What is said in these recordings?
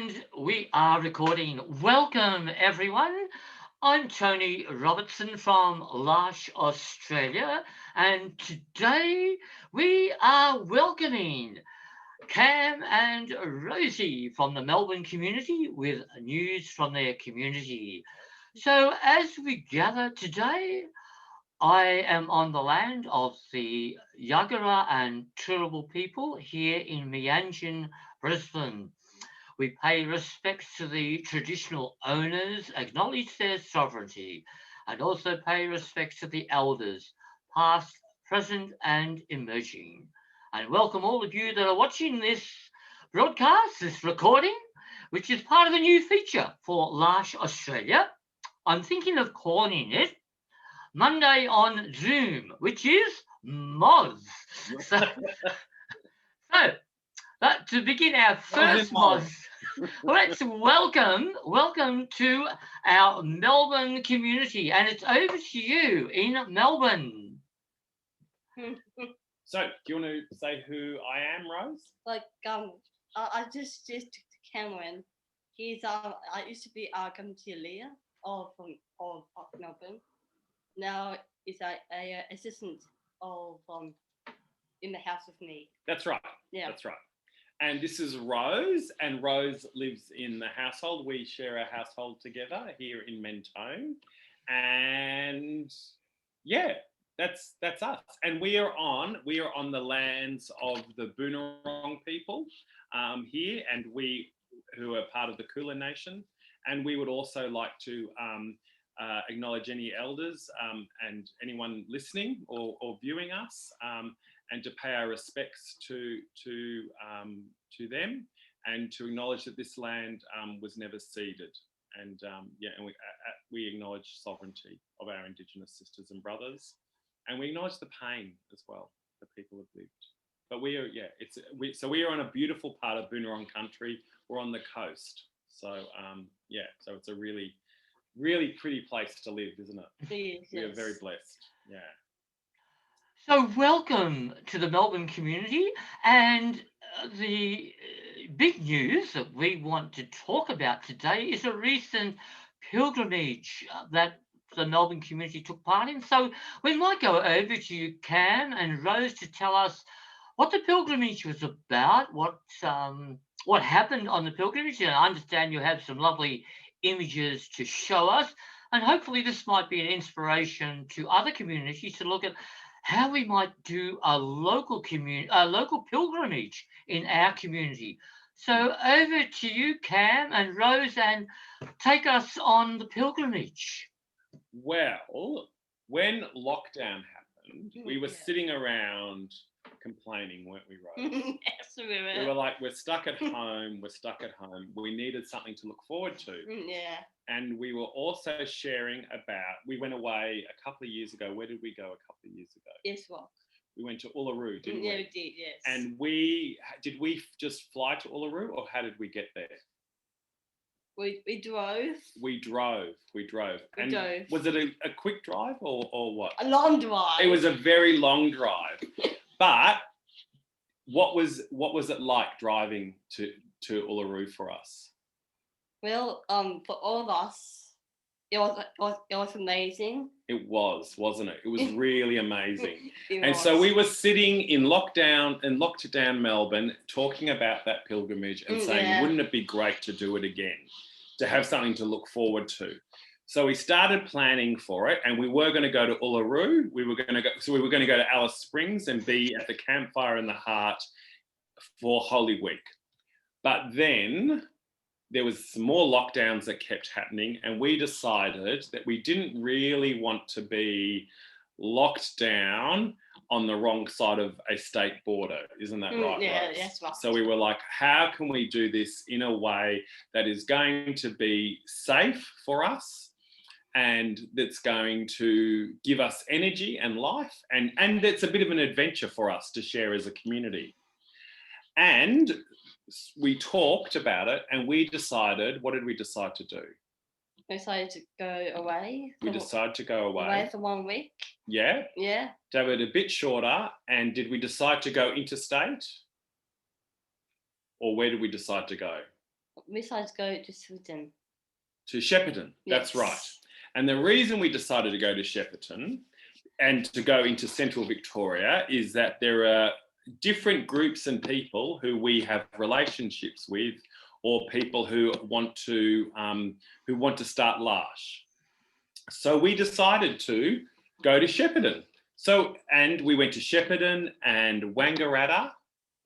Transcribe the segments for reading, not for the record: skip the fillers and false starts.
And we are recording. Welcome, everyone. I'm Tony Robertson from L'Arche Australia, and today we are welcoming Cam and Rosie from the Melbourne community with news from their community. So, as we gather today, I am on the land of the Yagara and Turrbal people here in Meanjin, Brisbane. We pay respects to the traditional owners, acknowledge their sovereignty, and also pay respects to the elders, past, present, and emerging. And welcome all of you that are watching this broadcast, this recording, which is part of a new feature for L'Arche Australia. I'm thinking of calling it Monday on Zoom, which is Moz. So, so to begin our first Moz, let's welcome to our Melbourne community, and it's over to you in Melbourne. So, do you want to say who I am, Rose? I just Cameron. I used to be leader of Melbourne. Now he's a assistant of in the house with me. That's right. Yeah. That's right. And this is Rose, and Rose lives in the household. We share our household together here in Mentone, and yeah, that's us. And we are on the lands of the Boonwurrung people here, and we who are part of the Kulin Nation. And we would also like to acknowledge any elders and anyone listening or viewing us. And to pay our respects to them, and to acknowledge that this land was never ceded, and we acknowledge sovereignty of our Indigenous sisters and brothers, and we acknowledge the pain as well that people have lived. But we are on a beautiful part of Boonwurrung country. We're on the coast, so so it's a really, really pretty place to live, isn't it? Yes. We are very blessed. Yeah. So, welcome to the Melbourne community, and the big news that we want to talk about today is a recent pilgrimage that the Melbourne community took part in. So, we might go over to you, Cam and Rose, to tell us what the pilgrimage was about, what happened on the pilgrimage. And I understand you have some lovely images to show us, and hopefully this might be an inspiration to other communities to look at how we might do a local pilgrimage in our community. So over to you, Cam and Rose, and take us on the pilgrimage. Well, when lockdown happened, we were sitting around complaining, weren't we, Rose? Yes, we were. We were like, we're stuck at home. We needed something to look forward to. Yeah. And we were also sharing about, we went away a couple of years ago. Where did we go a couple of years ago? Yes, what? We went to Uluru, didn't we? Yeah, we did, yes. And did we just fly to Uluru, or how did we get there? We drove. We drove. And drove. was it a quick drive or what? A long drive. It was a very long drive. But what was it like driving to Uluru for us? Well, for all of us, it was amazing. It was, wasn't it? It was really amazing. And so we were sitting in lockdown Melbourne, talking about that pilgrimage and saying, wouldn't it be great to do it again, to have something to look forward to? So we started planning for it, and we were going to go to Uluru. We were going to go to Alice Springs and be at the campfire in the heart for Holy Week. But then there was some more lockdowns that kept happening, and we decided that we didn't really want to be locked down on the wrong side of a state border. Isn't that right? Yeah, Rose? that's right. So we were like, how can we do this in a way that is going to be safe for us, and that's going to give us energy and life, and it's a bit of an adventure for us to share as a community. And we talked about it, and we decided, what did we decide to do? We decided to go away. We decided to go away. Away for 1 week. Yeah? Yeah. To have it a bit shorter. And did we decide to go interstate? Or where did we decide to go? we decided to go to Sweden. To Shepparton, that's Yes. right. And the reason we decided to go to Shepparton and to go into central Victoria is that there are different groups and people who we have relationships with, or people who want to start LArche. So we decided to go to Shepparton. So, and we went to Shepparton and Wangaratta,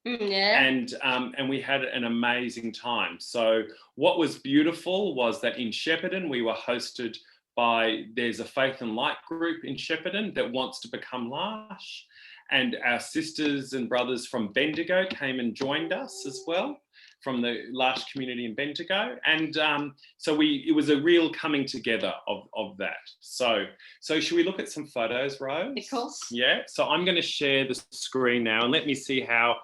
Yeah. and we had an amazing time. So what was beautiful was that in Shepparton we were hosted by, there's a Faith and Light group in Shepparton that wants to become LArche, and our sisters and brothers from Bendigo came and joined us as well, from the LArche community in Bendigo. And so it was a real coming together of that. So should we look at some photos, Rose? Of course. Yeah, so I'm going to share the screen now and let me see how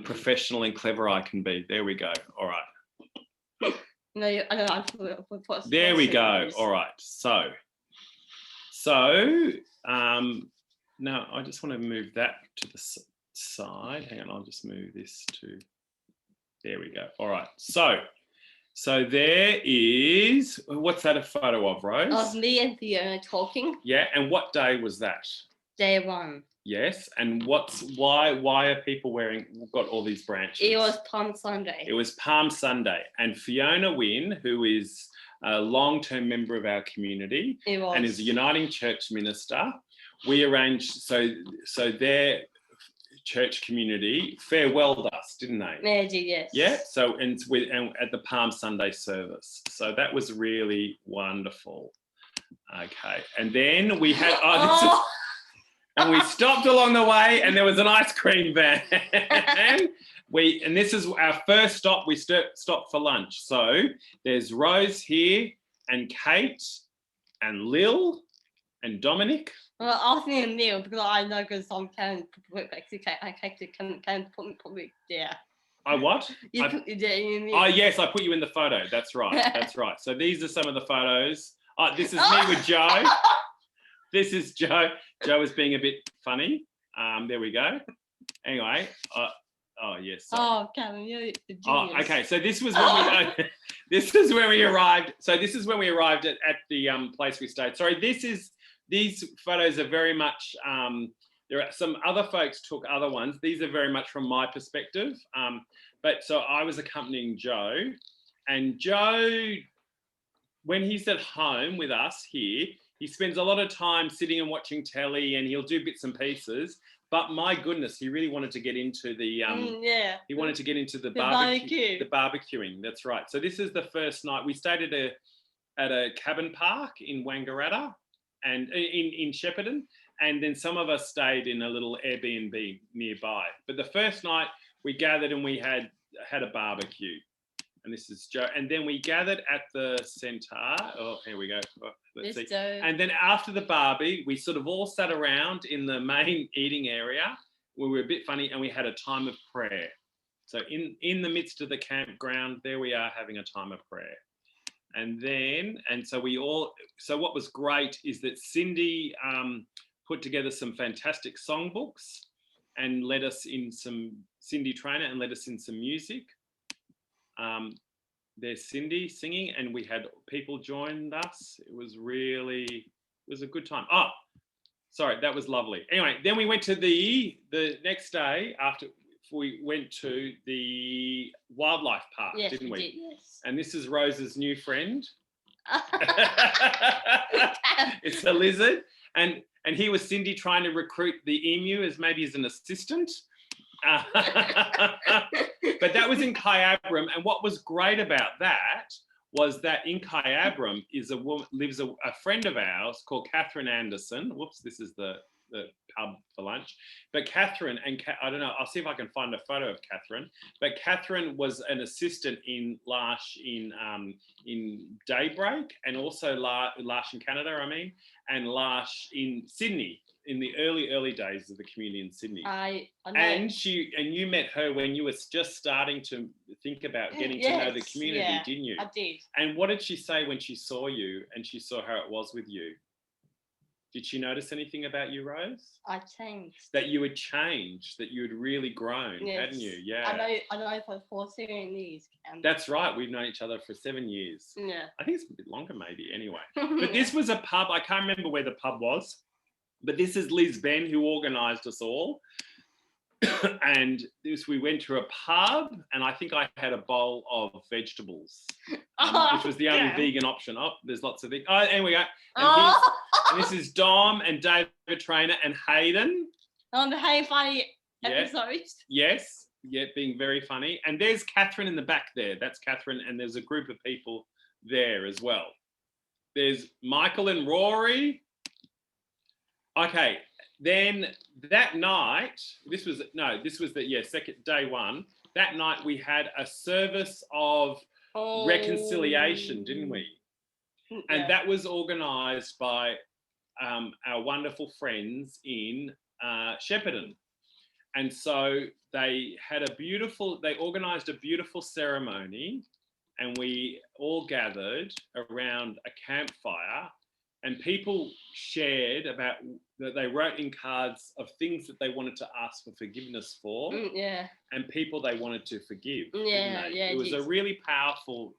professional and clever I can be. There we go. All right. No, I don't know. There we go. All right. So now I just want to move that to the side. Hang on, I'll just move this to, there we go. All right. So there is, what's that a photo of, Rose? Of me and Fiona talking. Yeah, and what day was that? Day 1. Yes, and why are people got all these branches? It was Palm Sunday. It was Palm Sunday, and Fiona Wynne, who is a long-term member of our community and is a Uniting Church minister, we arranged, so their church community farewelled us, didn't they? They did, yes. Yeah, so and at the Palm Sunday service. So that was really wonderful. Okay, and then we had, and we stopped along the way and there was an ice cream van. And this is our first stop. We stopped for lunch. So there's Rose here and Kate and Lil and Dominic. Well, I was thinking Neil because I know because some can put me there. I what? You put me there in Neil. Oh yes, I put you in the photo. That's right. That's right. So these are some of the photos. This is me with Joe. This is Joe. Joe is being a bit funny. There we go. Anyway. Yes. Sorry. Oh, Kevin, you're the genius. Okay. So this was when we. This is where we arrived. So this is when we arrived at the place we stayed. Sorry. These photos are very much. There are some other folks took other ones. These are very much from my perspective. But so I was accompanying Joe, and Joe, when he's at home with us here, he spends a lot of time sitting and watching telly, and he'll do bits and pieces. But my goodness, he really wanted to get into the he wanted to get into the barbecue. The barbecuing. That's right. So this is the first night we stayed at a cabin park in Wangaratta and in Shepparton, and then some of us stayed in a little Airbnb nearby. But the first night we gathered and we had a barbecue. And this is Joe. And then we gathered at the centre. Oh, here we go. Let's see. And then after the barbie, we sort of all sat around in the main eating area. We were a bit funny and we had a time of prayer. So in the midst of the campground, there we are having a time of prayer. So what was great is that Cindy put together some fantastic songbooks and led us in some, Cindy Trainer, and led us in some music. There's Cindy singing, and we had people join us. It was a good time. Oh, sorry, that was lovely. Anyway, then we went to the next day after we went to the wildlife park, didn't we? Did, yes. And this is Rose's new friend. It's a lizard, and here was Cindy trying to recruit the emu as maybe as an assistant. But that was in Kyabram, and what was great about that was that in Kyabram lives a friend of ours called Catherine Anderson. Whoops, this is the pub for lunch. But Catherine I don't know, I'll see if I can find a photo of Catherine. But Catherine was an assistant in LArche in Daybreak, and also LArche in Canada, and LArche in Sydney in the early days of the community in Sydney. I know. And you met her when you were just starting to think about getting to know the community, didn't you? I did. And what did she say when she saw you and she saw how it was with you? Did she notice anything about you, Rose? I changed. That you had changed, that you had really grown, hadn't you? Yeah. I know for 7 years. That's right. We've known each other for 7 years. Yeah. I think it's a bit longer, maybe. Anyway, but this was a pub. I can't remember where the pub was, but this is Liz Ben who organised us all. And we went to a pub, and I think I had a bowl of vegetables, which was the only vegan option. Oh, there's lots of things. Oh, and we go. And this is Dom and David Trainer and Hayden. On the Hey Funny episode. Yes. Yeah, being very funny. And there's Catherine in the back there. That's Catherine, and there's a group of people there as well. There's Michael and Rory. Okay. Then that night, this was the second day one. That night we had a service of reconciliation, didn't we? Yeah. And that was organised by our wonderful friends in Shepparton. And so they organised a beautiful ceremony, and we all gathered around a campfire, and people shared about that they wrote in cards of things that they wanted to ask for forgiveness for, and people they wanted to forgive. Yeah. It was a really powerful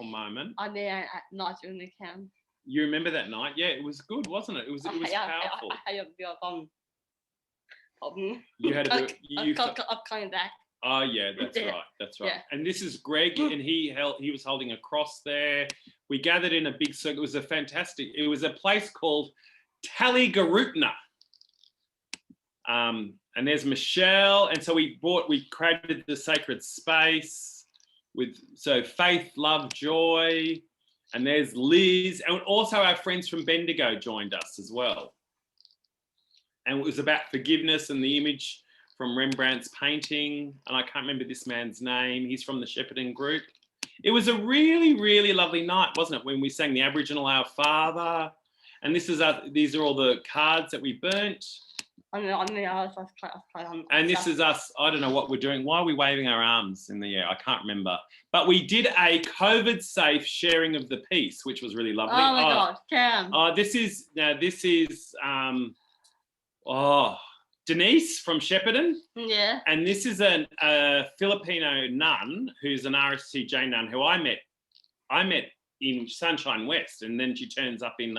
moment. I did at night during the camp. You remember that night? Yeah, it was good, wasn't it? It was powerful. I had a bit of You had a bit. I'm coming back. Oh yeah, that's right. That's right. Yeah. And this is Greg, and he was holding a cross there. We gathered in a big circle. It was a place called Tallygarootna. And there's Michelle, and so we created the sacred space with faith, love, joy, and there's Liz, and also our friends from Bendigo joined us as well. And it was about forgiveness and the image from Rembrandt's painting, and I can't remember this man's name. He's from the Shepparton group. It was a really, really lovely night, wasn't it, when we sang the Aboriginal Our Father, and these are all the cards that we burnt. And this is us. I don't know what we're doing. Why are we waving our arms in the air? I can't remember. But we did a COVID-safe sharing of the peace, which was really lovely. Oh my God, Cam. This is Denise from Shepparton. Yeah. And this is a Filipino nun who's an RSCJ nun who I met in Sunshine West, and then she turns up in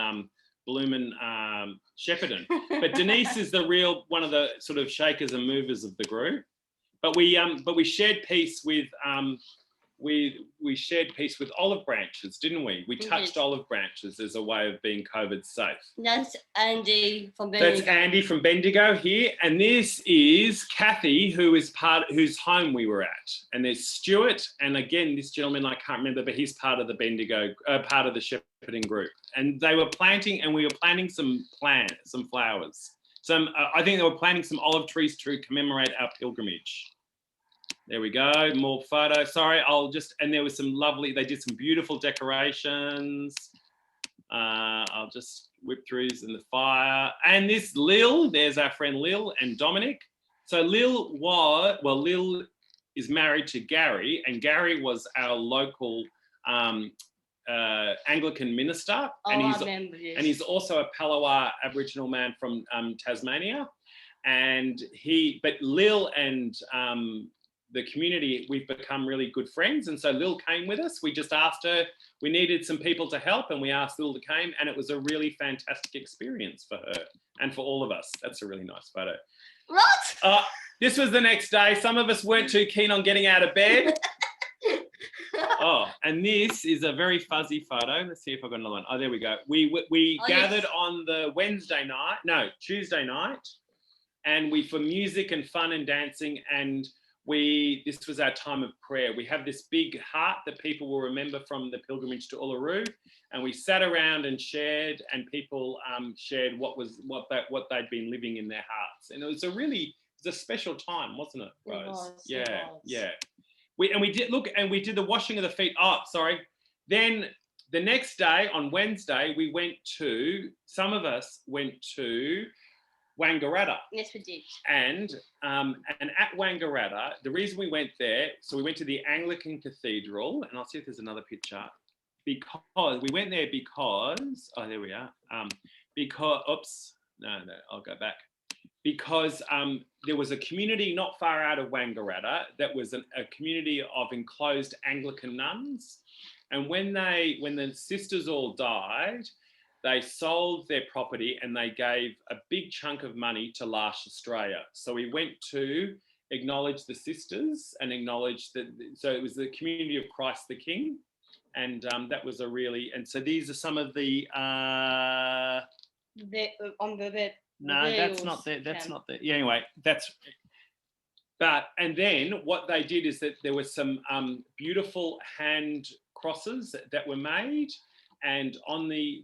Bloomin' Shepparton. But Denise is one of the sort of shakers and movers of the group. But we shared peace with we shared peace with olive branches, didn't we? We touched olive branches as a way of being COVID safe. That's Andy from Bendigo. That's Andy from Bendigo here, and this is Kathy, whose home we were at. And there's Stuart, and again, this gentleman I can't remember, but he's part of the Bendigo, part of the Shepparton group. And they were planting, and we were planting some flowers. I think they were planting some olive trees to commemorate our pilgrimage. There we go, more photos. Sorry, and there was they did some beautiful decorations. I'll just whip through these in the fire. And this Lil, there's our friend Lil and Dominic. So Lil is married to Gary, and Gary was our local Anglican minister. And he's also a Palawa Aboriginal man from Tasmania. But Lil and the community, we've become really good friends, and so Lil came with us. We just asked her, we needed some people to help, and we asked Lil to come, and it was a really fantastic experience for her and for all of us. That's a really nice photo. What? This was the next day. Some of us weren't too keen on getting out of bed. And this is a very fuzzy photo. Let's see if I've got another one. Oh, there we go. We gathered on the Tuesday night, and for music and fun and dancing, and this was our time of prayer. We have this big heart that people will remember from the pilgrimage to Uluru, and we sat around and shared, and people shared what they'd been living in their hearts, and it was a special time, wasn't it, Rose? It was. Yeah. We did the washing of the feet. Then the next day on Wednesday, some of us went to Wangaratta. Yes, we did. And at Wangaratta, the reason we went there, so we went to the Anglican Cathedral, and I'll see if there's another picture, because we went there because, there we are. because I'll go back. Because there was a community not far out of Wangaratta that was a community of enclosed Anglican nuns. And when the sisters all died, they sold their property and they gave a big chunk of money to LArche Australia. So we went to acknowledge the sisters and acknowledge that. So it was the community of Christ the King. And that was a really, and so these are some of the, on the no, that's not the, yeah, anyway, and then what they did is that there were some beautiful hand crosses that were made, and on the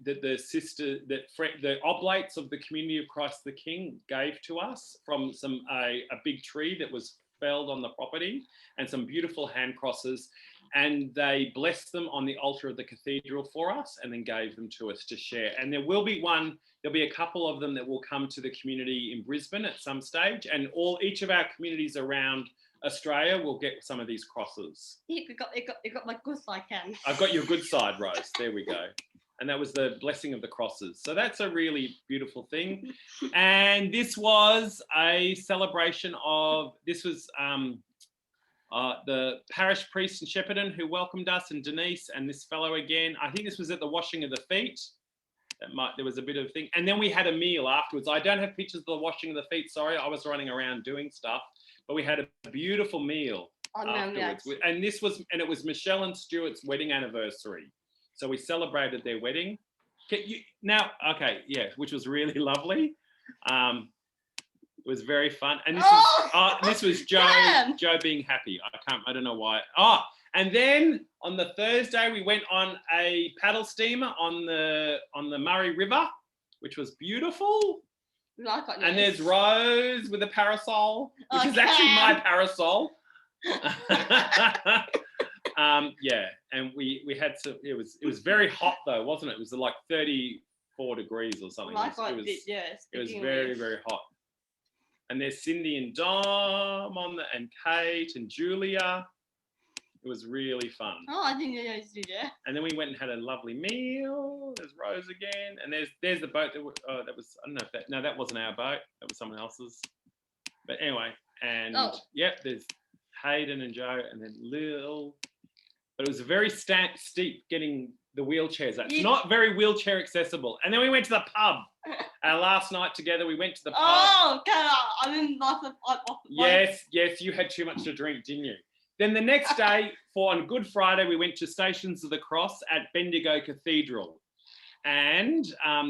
oblates of the community of Christ the King gave to us from a big tree that was felled on the property, and some beautiful hand crosses, and they blessed them on the altar of the cathedral for us and then gave them to us to share. And there'll be a couple of them that will come to the community in Brisbane at some stage, and each of our communities around Australia will get some of these crosses. You got my good side, Cam. I've got your good side, Rose. There we go. And that was the blessing of the crosses. So that's a really beautiful thing. And this was a celebration of, the parish priest in Shepparton who welcomed us, and Denise and this fellow again. I think this was at the washing of the feet. There was a bit of thing. And then we had a meal afterwards. I don't have pictures of the washing of the feet. Sorry, I was running around doing stuff. But we had a beautiful meal afterwards. And it was Michelle and Stuart's wedding anniversary. So we celebrated their wedding. Which was really lovely. It was very fun, and this was Joe being happy. I don't know why. And then on the Thursday we went on a paddle steamer on the Murray River, which was beautiful. And there's Rose with a parasol, which is actually my parasol. And we had some. It was very hot though, wasn't it? It was like 34 degrees or something. It was very, very hot. And there's Cindy and Dom and Kate and Julia. It was really fun. Oh, I didn't know you did that. And then we went and had a lovely meal. There's Rose again, and there's the boat that was I don't know if that wasn't our boat. That was someone else's. But anyway, and there's Hayden and Joe, and then Lil. But it was very steep getting the wheelchairs. It's not very wheelchair accessible. And then we went to the pub. Our last night together, we went to the pub. Oh, God, I didn't like the Yes, you had too much to drink, didn't you? Then the next day, on Good Friday, we went to Stations of the Cross at Bendigo Cathedral. And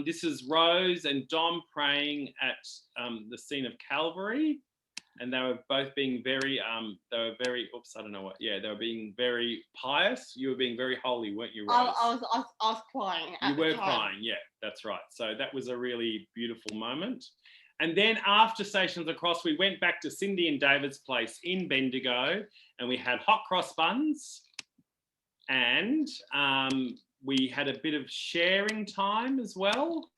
this is Rose and Dom praying at the scene of Calvary. And they were both being very, they were being very pious. You were being very holy, weren't you, Rose? I was crying. You were crying, yeah, that's right. So that was a really beautiful moment. And then after Stations Across, we went back to Cindy and David's place in Bendigo, and we had hot cross buns, and we had a bit of sharing time as well.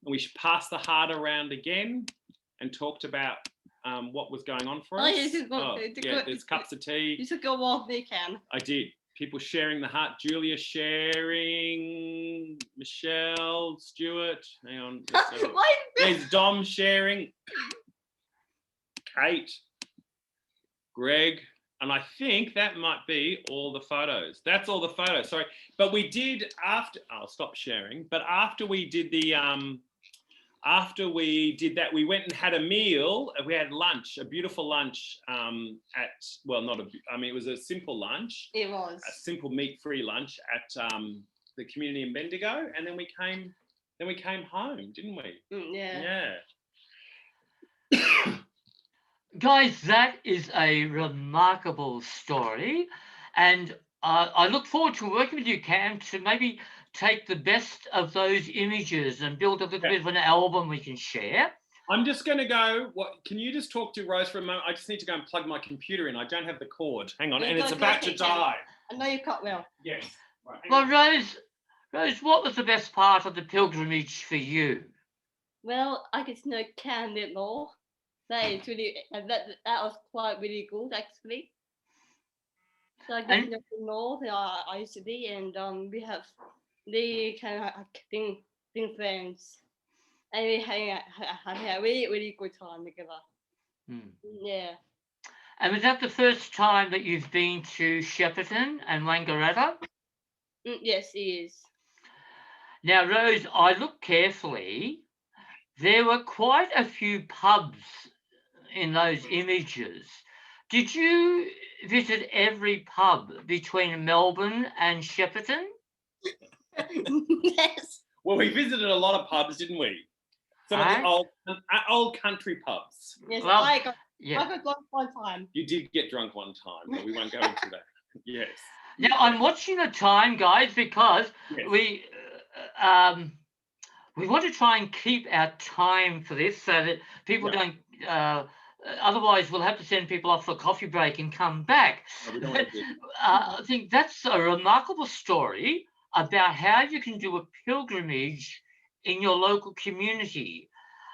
And we passed the heart around again and talked about what was going on for us. There's cups of tea. You took a walk there, Cam. I did. People sharing the heart. Julia sharing. Michelle, Stuart. Hang on. There's Dom sharing. Kate. Greg. And I think that might be all the photos. That's all the photos. Sorry. But we did after. I'll stop sharing. But after we did that, we went and had a meal. We had lunch, a beautiful lunch it was a simple lunch. It was. A simple meat-free lunch at the community in Bendigo. And then we came home, didn't we? Yeah. Yeah. Guys, that is a remarkable story. And I look forward to working with you, Cam, to maybe take the best of those images and build a little bit of an album we can share. I'm just going to go. Can you just talk to Rose for a moment? I just need to go and plug my computer in. I don't have the cord. Hang on, and it's about to die. I know you can't well. Yes. Right, well, Rose, what was the best part of the pilgrimage for you? Well, I get to know Cam a bit more. That was quite really good, actually. So I get to know more than I used to be, and we have the kind of being friends. And we had a really, really good time together. Hmm. Yeah. And was that the first time that you've been to Shepparton and Wangaratta? Yes, it is. Now, Rose, I looked carefully. There were quite a few pubs in those images. Did you visit every pub between Melbourne and Shepparton? Yes. Well, we visited a lot of pubs, didn't we? Some of the Eh? old country pubs. Yes, Well, I got yeah. drunk one time. You did get drunk one time, but we won't go into that. Yes. Now I'm watching the time, guys, because Yes. we we want to try and keep our time for this so that people Yeah. don't. Otherwise, we'll have to send people off for a coffee break and come back. No, we don't want to do I think that's a remarkable story about how you can do a pilgrimage in your local community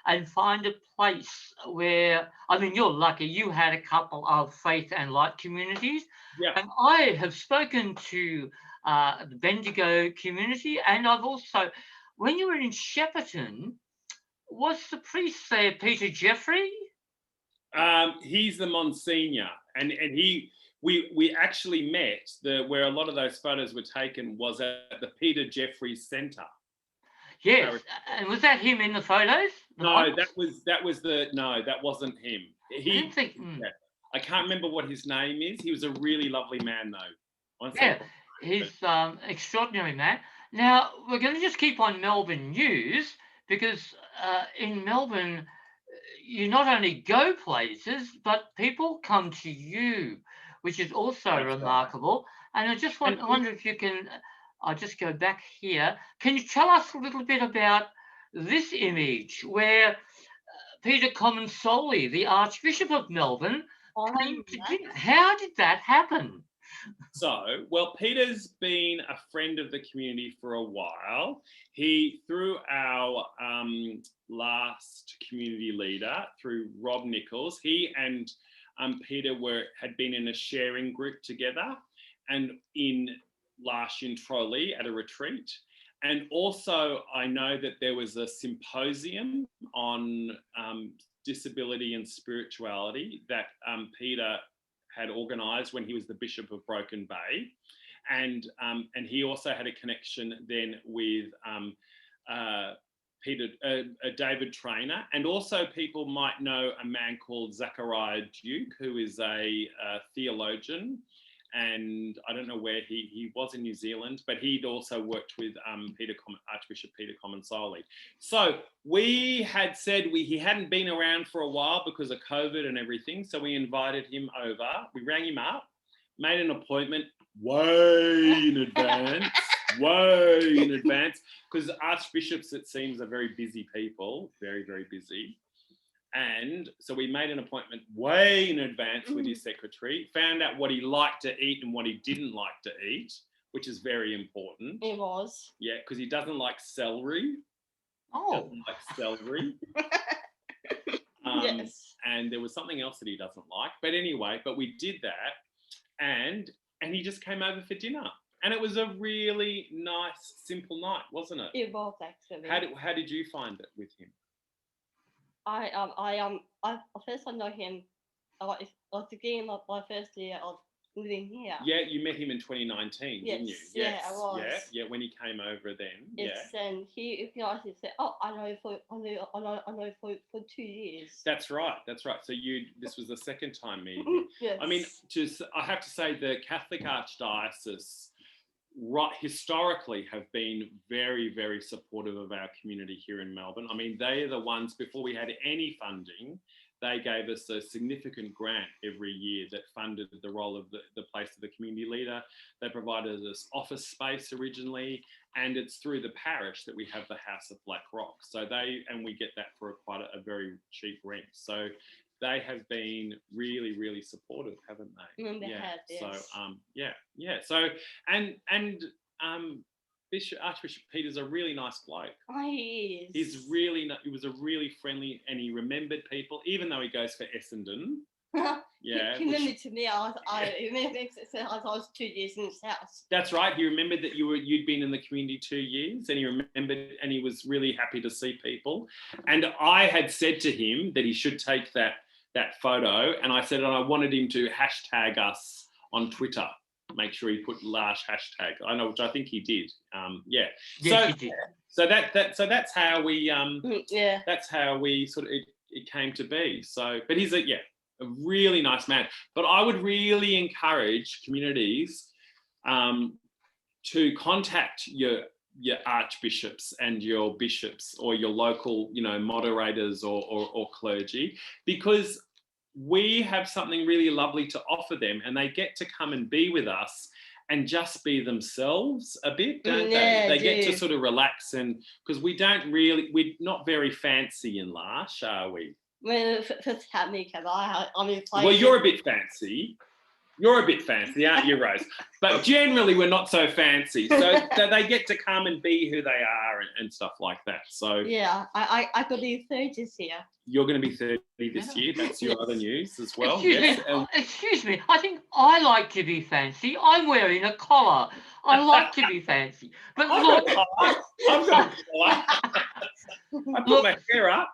and find a place where, I mean, you're lucky you had a couple of faith and light communities. Yeah. And I have spoken to the Bendigo community, and I've also, when you were in Shepparton, was the priest there Peter Jeffrey? He's the Monsignor, and we actually met where a lot of those photos were taken was at the Peter Jeffreys Centre. Yes, and was that him in the photos? No, that wasn't him. I didn't think. Yeah, I can't remember what his name is. He was a really lovely man, though. Yeah, he's extraordinary man. Now we're going to just keep on Melbourne news because in Melbourne you not only go places, but people come to you, which is also That's remarkable. And I wonder if you can. I'll just go back here. Can you tell us a little bit about this image where Peter Comensoli, the Archbishop of Melbourne, came to dinner? How did that happen? So, well, Peter's been a friend of the community for a while. He, through our last community leader, through Rob Nichols, he and Peter had been in a sharing group together and in L'Arche in Trolley at a retreat. And also, I know that there was a symposium on disability and spirituality that Peter had organised when he was the Bishop of Broken Bay, and he also had a connection then with David Trainer, and also people might know a man called Zachariah Duke, who is a theologian, and I don't know where he was in New Zealand, but he'd also worked with Archbishop Peter Comensoli. So we had said he hadn't been around for a while because of COVID and everything. So we invited him over. We rang him up, made an appointment way in advance, because archbishops, it seems, are very busy people, very, very busy. And so we made an appointment way in advance with his secretary, found out what he liked to eat and what he didn't like to eat, which is very important. It was. Yeah, because he doesn't like celery. Oh. Doesn't like celery. Yes. And there was something else that he doesn't like. But anyway, we did that, and he just came over for dinner. And it was a really nice, simple night, wasn't it? It was actually. How did you find it with him? I first I know him. I was beginning of my first year of living here. Yeah, you met him in 2019, didn't you? Yes. Yeah, I was. Yeah, when he came over then. Yes, yeah. And he actually said, "Oh, I know for 2 years." That's right. So this was the second time meeting him. Yes. I mean, I have to say the Catholic Archdiocese, historically, have been very, very supportive of our community here in Melbourne. I mean, they are the ones, before we had any funding, they gave us a significant grant every year that funded the role of the place of the community leader. They provided us office space originally, and it's through the parish that we have the House of Black Rock. So we get that for quite a very cheap rent. So they have been really, really supportive, haven't they? They have, yes. So, Archbishop Peter's a really nice bloke. Oh, he is. He was a really friendly, and he remembered people, even though he goes for Essendon. Yeah, He remembered to me. I remember I was 2 years in his house. That's right. He remembered that you'd been in the community 2 years, and he remembered, and he was really happy to see people. And I had said to him that he should take that photo, and I said, and I wanted him to hashtag us on Twitter. Make sure he put L'Arche hashtag. I know, which I think he did. Yeah. Yes, he did. So that's how we Yeah. that's how we sort of it came to be. So, but he's a really nice man. But I would really encourage communities to contact your archbishops and your bishops or your local, moderators or clergy, because we have something really lovely to offer them, and they get to come and be with us and just be themselves a bit, don't they? They get to sort of relax, and because we're not very fancy in L'Arche, are we? Well, first help me, because I'm in place. Well, you're a bit fancy. You're a bit fancy, aren't you, Rose? But generally, we're not so fancy. So they get to come and be who they are and stuff like that. So yeah, I could be 30 this year. You're going to be 30 this year. That's your other news as well. Excuse me. I think I like to be fancy. I'm wearing a collar. I like to be fancy. But look, I've got a collar. I put my hair up.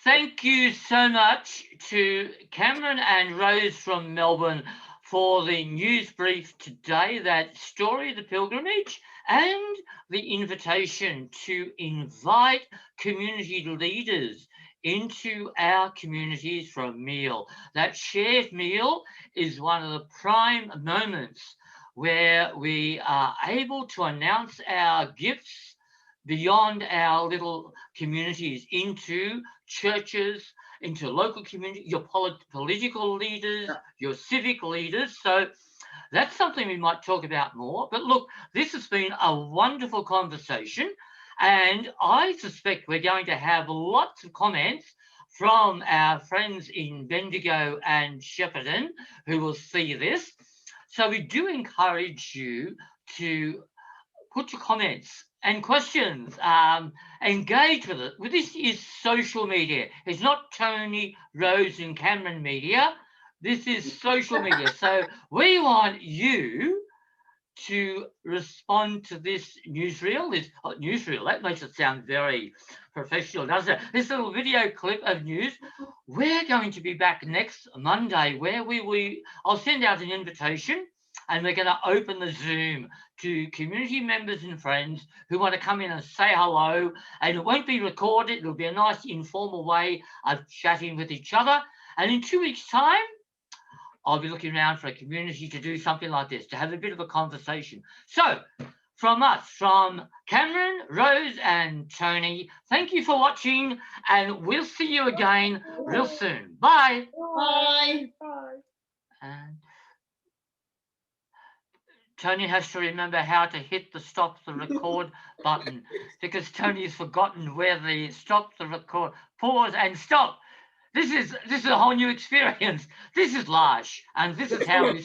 Thank you so much to Cameron and Rose from Melbourne for the news brief today, that story, the pilgrimage, and the invitation to invite community leaders into our communities for a meal. That shared meal is one of the prime moments where we are able to announce our gifts beyond our little communities into churches, into local community, your political leaders, your civic leaders. So that's something we might talk about more. But look, this has been a wonderful conversation, and I suspect we're going to have lots of comments from our friends in Bendigo and Shepparton who will see this. So we do encourage you to put your comments and questions, engage with it. Well, this is social media. It's not Tony, Rose and Cameron media. This is social media. So we want you to respond to this newsreel. That makes it sound very professional, doesn't it? This little video clip of news. We're going to be back next Monday where I'll send out an invitation, and we're going to open the Zoom to community members and friends who want to come in and say hello. And it won't be recorded. It'll be a nice informal way of chatting with each other. And in 2 weeks' time, I'll be looking around for a community to do something like this, to have a bit of a conversation. So from us, from Cameron, Rose and Tony, thank you for watching, and we'll see you again real soon. Bye. Bye. Bye. And Tony has to remember how to hit the stop the record button, because Tony's forgotten where the stop the record, pause and stop. This is a whole new experience. This is L'Arche, and this is how we